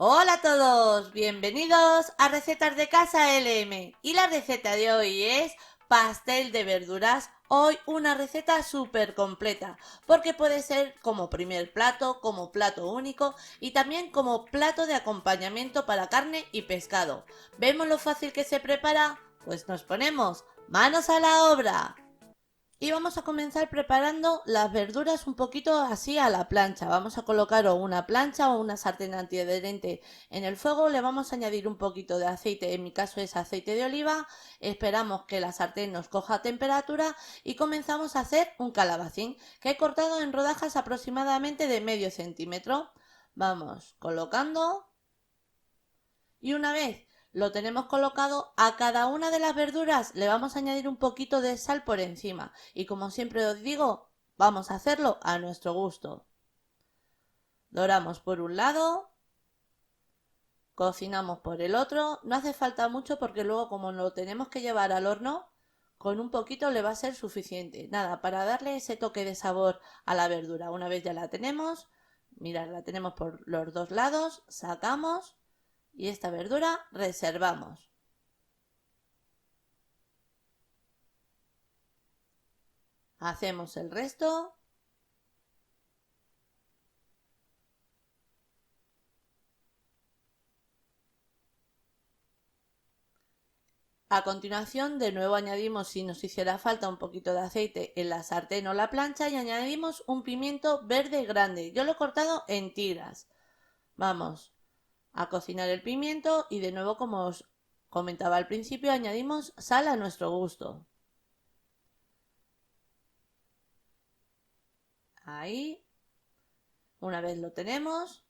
Hola a todos, bienvenidos a Recetas de Casa LM. Y la receta de hoy es pastel de verduras. Hoy una receta súper completa, porque puede ser como primer plato, como plato único y también como plato de acompañamiento para carne y pescado. ¿Vemos lo fácil que se prepara? Pues nos ponemos manos a la obra. Y vamos a comenzar preparando las verduras un poquito así a la plancha. Vamos a colocar o una plancha o una sartén antiadherente en el fuego. Le vamos a añadir un poquito de aceite, en mi caso es aceite de oliva. Esperamos que la sartén nos coja temperatura y comenzamos a hacer un calabacín que he cortado en rodajas aproximadamente de medio centímetro. Vamos colocando y una vez lo tenemos colocado, a cada una de las verduras le vamos a añadir un poquito de sal por encima. Y como siempre os digo, vamos a hacerlo a nuestro gusto. Doramos por un lado, cocinamos por el otro. No hace falta mucho porque luego como lo tenemos que llevar al horno, con un poquito le va a ser suficiente. Nada, para darle ese toque de sabor a la verdura. Una vez ya la tenemos, mirad, la tenemos por los dos lados, sacamos y esta verdura reservamos. Hacemos el resto. A continuación, de nuevo añadimos, si nos hiciera falta, un poquito de aceite en la sartén o la plancha y añadimos un pimiento verde grande. Yo lo he cortado en tiras. Vamos a cocinar el pimiento y de nuevo, como os comentaba al principio, añadimos sal a nuestro gusto. Ahí, una vez lo tenemos,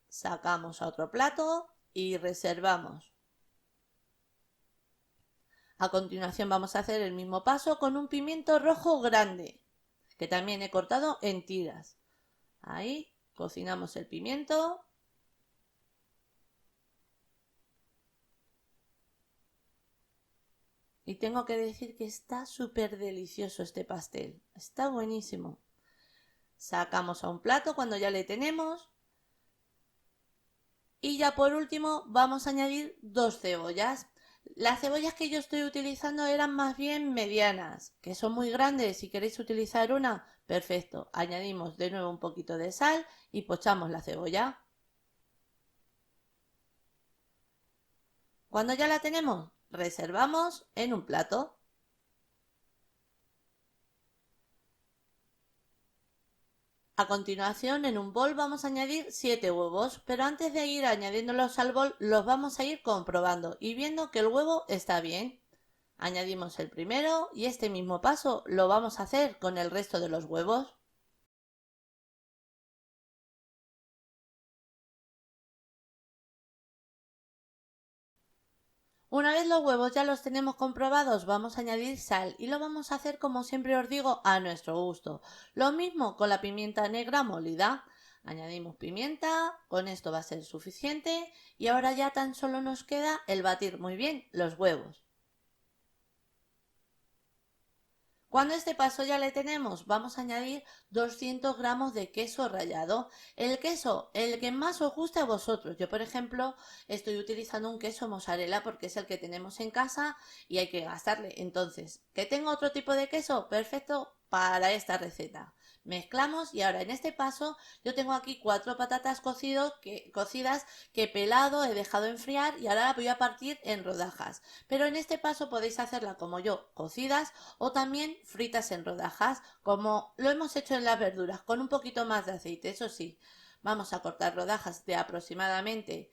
sacamos a otro plato y reservamos. A continuación vamos a hacer el mismo paso con un pimiento rojo grande, que también he cortado en tiras. Ahí cocinamos el pimiento. Y tengo que decir que está súper delicioso este pastel. Está buenísimo. Sacamos a un plato cuando ya le tenemos. Y ya por último vamos a añadir dos cebollas. Las cebollas que yo estoy utilizando eran más bien medianas, que son muy grandes. Si queréis utilizar una, perfecto. Añadimos de nuevo un poquito de sal y pochamos la cebolla. Cuando ya la tenemos, reservamos en un plato. A continuación, en un bol vamos a añadir 7 huevos, pero antes de ir añadiéndolos al bol, los vamos a ir comprobando y viendo que el huevo está bien. Añadimos el primero y este mismo paso lo vamos a hacer con el resto de los huevos. Una vez los huevos ya los tenemos comprobados, vamos a añadir sal y lo vamos a hacer, como siempre os digo, a nuestro gusto. Lo mismo con la pimienta negra molida. Añadimos pimienta, con esto va a ser suficiente y ahora ya tan solo nos queda el batir muy bien los huevos. Cuando este paso ya le tenemos, vamos a añadir 200 gramos de queso rallado. El queso, el que más os guste a vosotros. Yo, por ejemplo, estoy utilizando un queso mozzarella porque es el que tenemos en casa y hay que gastarle. Entonces, ¿que tengo otro tipo de queso? Perfecto para esta receta. Mezclamos y ahora en este paso yo tengo aquí 4 patatas cocidas que he pelado, he dejado enfriar y ahora las voy a partir en rodajas. Pero en este paso podéis hacerla como yo, cocidas o también fritas en rodajas, como lo hemos hecho en las verduras, con un poquito más de aceite. Eso sí, vamos a cortar rodajas de aproximadamente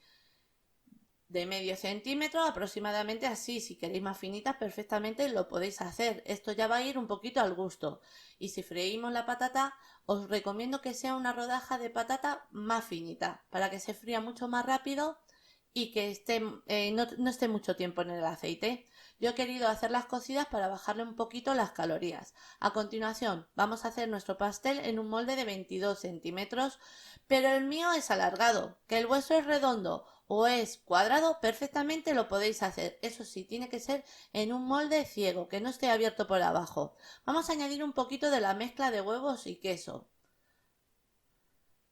de medio centímetro, aproximadamente así. Si queréis más finitas, perfectamente lo podéis hacer. Esto ya va a ir un poquito al gusto. Y si freímos la patata, os recomiendo que sea una rodaja de patata más finita, para que se fría mucho más rápido y que no esté mucho tiempo en el aceite. Yo he querido hacerlas cocidas para bajarle un poquito las calorías. A continuación, vamos a hacer nuestro pastel en un molde de 22 centímetros, pero el mío es alargado. Que el vuestro es redondo o es cuadrado, perfectamente lo podéis hacer. Eso sí, tiene que ser en un molde ciego, que no esté abierto por abajo. Vamos a añadir un poquito de la mezcla de huevos y queso.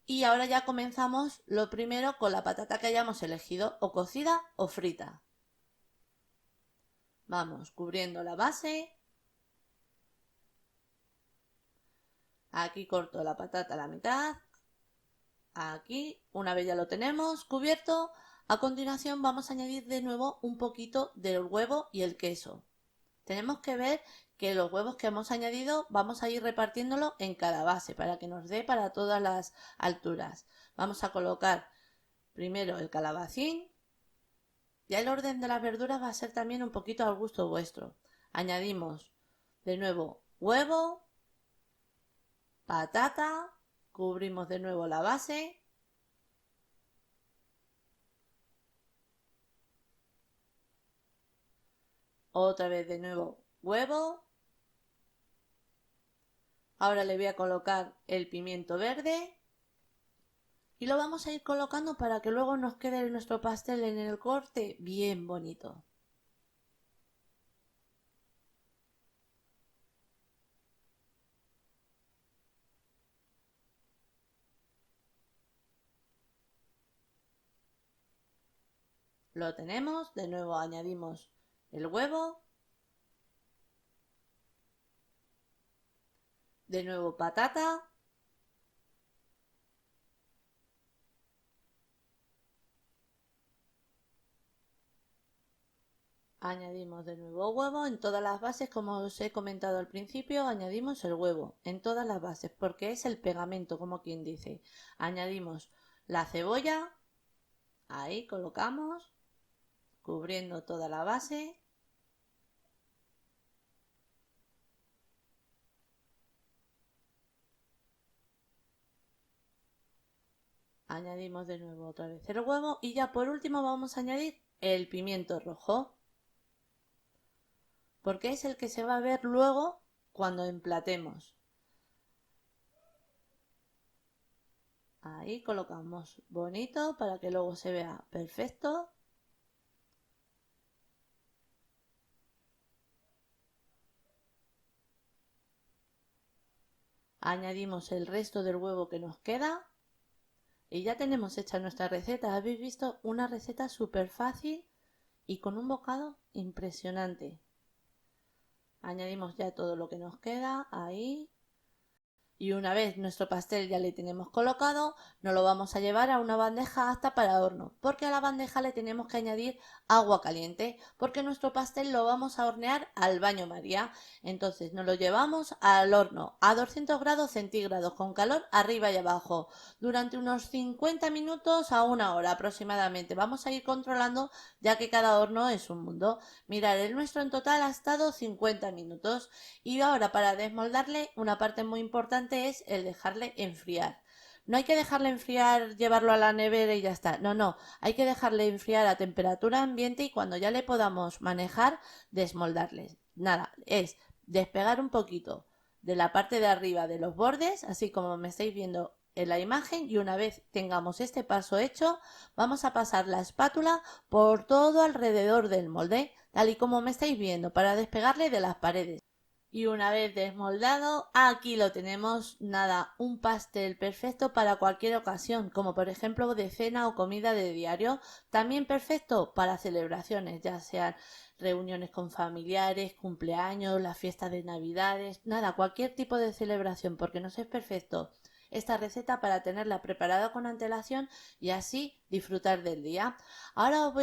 Y ahora ya comenzamos lo primero con la patata que hayamos elegido, o cocida o frita. Vamos cubriendo la base. Aquí corto la patata a la mitad. Aquí, una vez ya lo tenemos cubierto, a continuación vamos a añadir de nuevo un poquito del huevo y el queso. Tenemos que ver que los huevos que hemos añadido vamos a ir repartiéndolo en cada base para que nos dé para todas las alturas. Vamos a colocar primero el calabacín. Ya el orden de las verduras va a ser también un poquito al gusto vuestro. Añadimos de nuevo huevo, patata, cubrimos de nuevo la base. Otra vez de nuevo huevo. Ahora le voy a colocar el pimiento verde. Y lo vamos a ir colocando para que luego nos quede nuestro pastel en el corte bien bonito. Lo tenemos, de nuevo añadimos el huevo, de nuevo patata, añadimos de nuevo huevo en todas las bases, como os he comentado al principio, añadimos el huevo en todas las bases porque es el pegamento, como quien dice. Añadimos la cebolla, ahí colocamos, cubriendo toda la base. Añadimos de nuevo otra vez el huevo y ya por último vamos a añadir el pimiento rojo, porque es el que se va a ver luego cuando emplatemos. Ahí colocamos bonito para que luego se vea perfecto. Añadimos el resto del huevo que nos queda y ya tenemos hecha nuestra receta. Habéis visto, una receta súper fácil y con un bocado impresionante. Añadimos ya todo lo que nos queda ahí. Y una vez nuestro pastel ya le tenemos colocado, nos lo vamos a llevar a una bandeja apta para horno, porque a la bandeja le tenemos que añadir agua caliente, porque nuestro pastel lo vamos a hornear al baño María. Entonces nos lo llevamos al horno a 200 grados centígrados con calor arriba y abajo durante unos 50 minutos a una hora aproximadamente. Vamos a ir controlando ya que cada horno es un mundo. Mirad, el nuestro en total ha estado 50 minutos. Y ahora para desmoldarle, una parte muy importante es el dejarle enfriar. No hay que dejarle enfriar, llevarlo a la nevera y ya está. No, no, hay que dejarle enfriar a temperatura ambiente y cuando ya le podamos manejar, desmoldarle. Nada, es despegar un poquito de la parte de arriba de los bordes, así como me estáis viendo en la imagen, y una vez tengamos este paso hecho, vamos a pasar la espátula por todo alrededor del molde, tal y como me estáis viendo, para despegarle de las paredes. Y una vez desmoldado, aquí lo tenemos, nada, un pastel perfecto para cualquier ocasión, como por ejemplo de cena o comida de diario, también perfecto para celebraciones, ya sean reuniones con familiares, cumpleaños, las fiestas de navidades, nada, cualquier tipo de celebración, porque nos es perfecto esta receta para tenerla preparada con antelación y así disfrutar del día. Ahora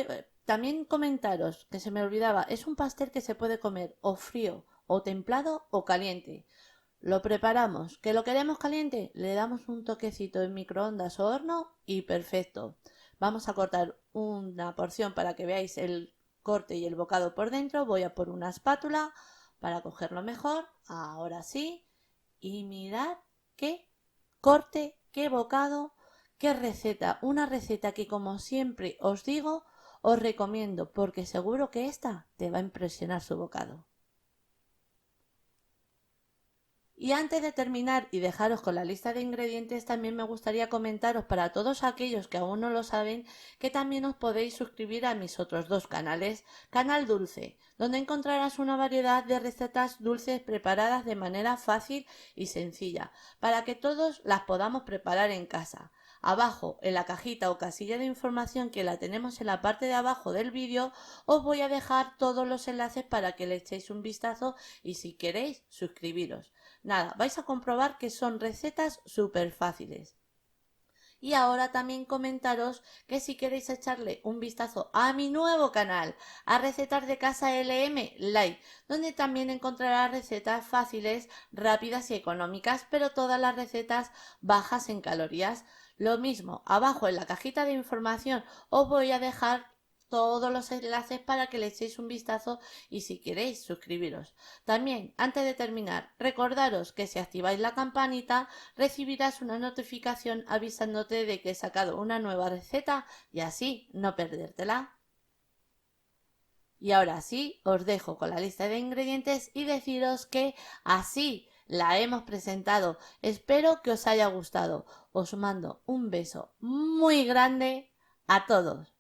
también comentaros que se me olvidaba, es un pastel que se puede comer o frío o templado o caliente. Lo preparamos. ¿Que lo queremos caliente? Le damos un toquecito en microondas o horno y perfecto. Vamos a cortar una porción para que veáis el corte y el bocado por dentro. Voy a por una espátula para cogerlo mejor. Ahora sí. Y mirad qué corte, qué bocado, qué receta. Una receta que, como siempre os digo, os recomiendo porque seguro que esta te va a impresionar su bocado. Y antes de terminar y dejaros con la lista de ingredientes, también me gustaría comentaros para todos aquellos que aún no lo saben que también os podéis suscribir a mis otros dos canales. Canal Dulce, donde encontrarás una variedad de recetas dulces preparadas de manera fácil y sencilla, para que todos las podamos preparar en casa. Abajo, en la cajita o casilla de información que la tenemos en la parte de abajo del vídeo, os voy a dejar todos los enlaces para que le echéis un vistazo y si queréis suscribiros. Nada, vais a comprobar que son recetas súper fáciles. Y ahora también comentaros que si queréis echarle un vistazo a mi nuevo canal, a Recetas de Casa LM Light, donde también encontrarás recetas fáciles, rápidas y económicas, pero todas las recetas bajas en calorías. Lo mismo, abajo en la cajita de información os voy a dejar todos los enlaces para que le echéis un vistazo y si queréis suscribiros. También, antes de terminar, recordaros que si activáis la campanita recibirás una notificación avisándote de que he sacado una nueva receta y así no perdértela. Y ahora sí, os dejo con la lista de ingredientes y deciros que así la hemos presentado. Espero que os haya gustado. Os mando un beso muy grande a todos.